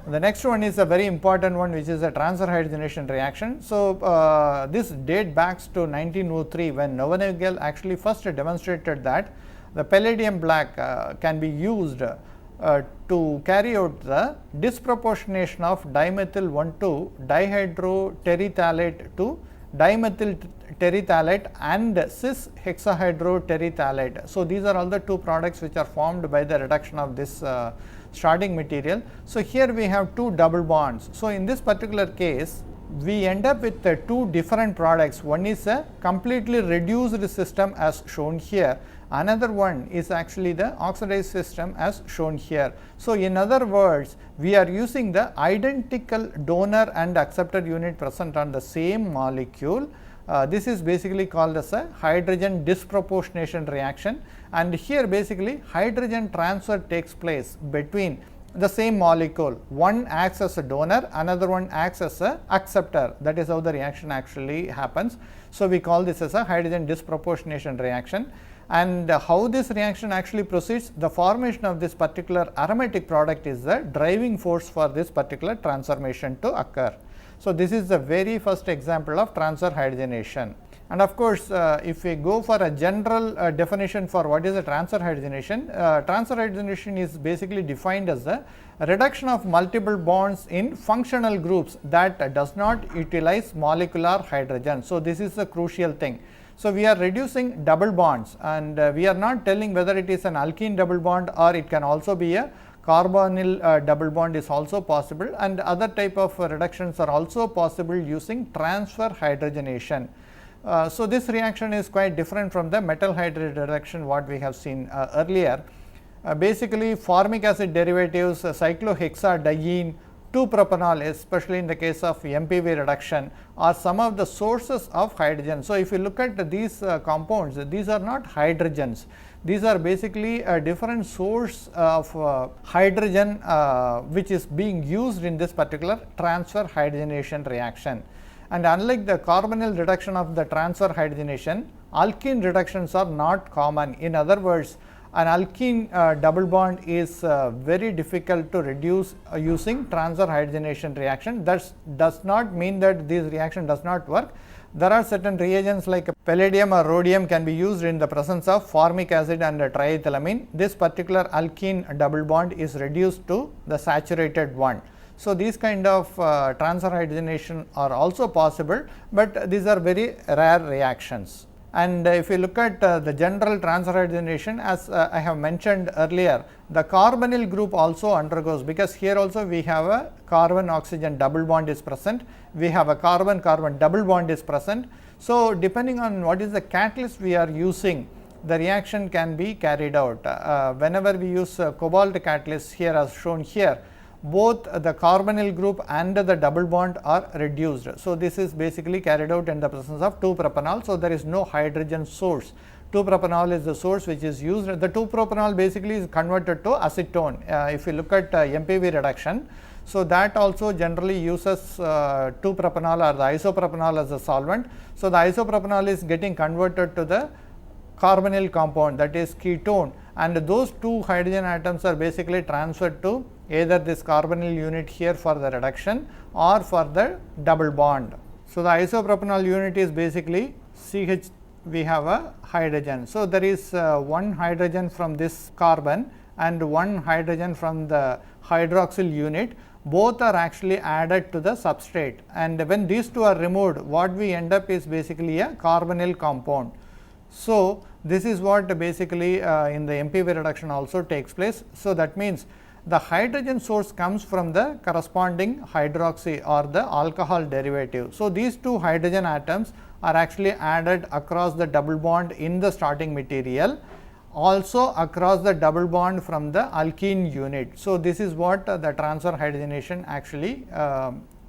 The next one is a very important one, which is a transfer hydrogenation reaction. So, this date back to 1903 when Novenagel actually first demonstrated that the palladium black can be used to carry out the disproportionation of dimethyl 1,2 dihydroterephthalate to dimethyl terephthalate and cis hexahydroterephthalate. So, these are all the two products which are formed by the reduction of this starting material. So, here we have two double bonds. So, in this particular case we end up with two different products. One is a completely reduced system as shown here, another one is actually the oxidized system as shown here. So, in other words, we are using the identical donor and acceptor unit present on the same molecule. This is basically called as a hydrogen disproportionation reaction, and here basically hydrogen transfer takes place between the same molecule. One acts as a donor, another one acts as a acceptor. That is how the reaction actually happens. So, we call this as a hydrogen disproportionation reaction. And how this reaction actually proceeds, the formation of this particular aromatic product is the driving force for this particular transformation to occur. So, this is the very first example of transfer hydrogenation. And of course, if we go for a general definition for what is a transfer hydrogenation is basically defined as the reduction of multiple bonds in functional groups that does not utilize molecular hydrogen. So, this is the crucial thing. So, we are reducing double bonds, and we are not telling whether it is an alkene double bond or it can also be a carbonyl double bond is also possible, and other type of reductions are also possible using transfer hydrogenation. So, this reaction is quite different from the metal hydride reduction what we have seen earlier. Basically, formic acid derivatives, cyclohexadiene, 2-propanol, especially in the case of MPV reduction, are some of the sources of hydrogen. So, if you look at these compounds, these are not hydrogens. These are basically a different source of hydrogen which is being used in this particular transfer hydrogenation reaction. And unlike the carbonyl reduction of the transfer hydrogenation, alkene reductions are not common. In other words, an alkene double bond is very difficult to reduce using transfer hydrogenation reaction. That does not mean that this reaction does not work. There are certain reagents like palladium or rhodium can be used in the presence of formic acid and triethylamine. This particular alkene double bond is reduced to the saturated one. So, these kind of transfer hydrogenation are also possible, but these are very rare reactions. And if you look at the general transfer hydrogenation, as I have mentioned earlier, the carbonyl group also undergoes, because here also we have a carbon oxygen double bond is present, we have a carbon carbon double bond is present. So, depending on what is the catalyst we are using, the reaction can be carried out. Whenever we use cobalt catalyst here as shown here, both the carbonyl group and the double bond are reduced. So, this is basically carried out in the presence of 2-propanol. So, there is no hydrogen source. 2-propanol is the source which is used. The 2-propanol basically is converted to acetone. If you look at MPV reduction, so that also generally uses 2-propanol or the isopropanol as a solvent. So, the isopropanol is getting converted to the carbonyl compound, that is ketone, and those two hydrogen atoms are basically transferred to either this carbonyl unit here for the reduction or for the double bond. So, the isopropanol unit is basically CH, we have a hydrogen. So, there is one hydrogen from this carbon and one hydrogen from the hydroxyl unit. Both are actually added to the substrate, and when these two are removed, what we end up is basically a carbonyl compound. So, this is what basically in the MPV reduction also takes place. So, that means the hydrogen source comes from the corresponding hydroxy or the alcohol derivative. So, these two hydrogen atoms are actually added across the double bond in the starting material, also across the double bond from the alkene unit. So, this is what the transfer hydrogenation actually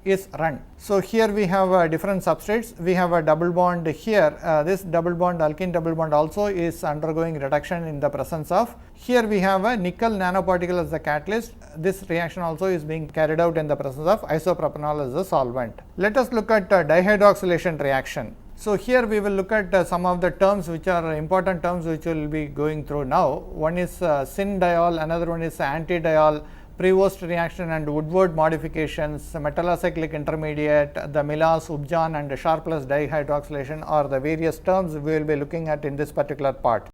is run. So, here we have different substrates. We have a double bond here. This double bond, alkene double bond, also is undergoing reduction in the presence of. Here we have a nickel nanoparticle as the catalyst. This reaction also is being carried out in the presence of isopropanol as the solvent. Let us look at dihydroxylation reaction. So, here we will look at some of the terms which are important terms which we will be going through now. One is syn-diol, another one is anti-diol, Prevost reaction and Woodward modifications, metallocyclic intermediate, the Millas, Upjohn and Sharpless dihydroxylation are the various terms we will be looking at in this particular part.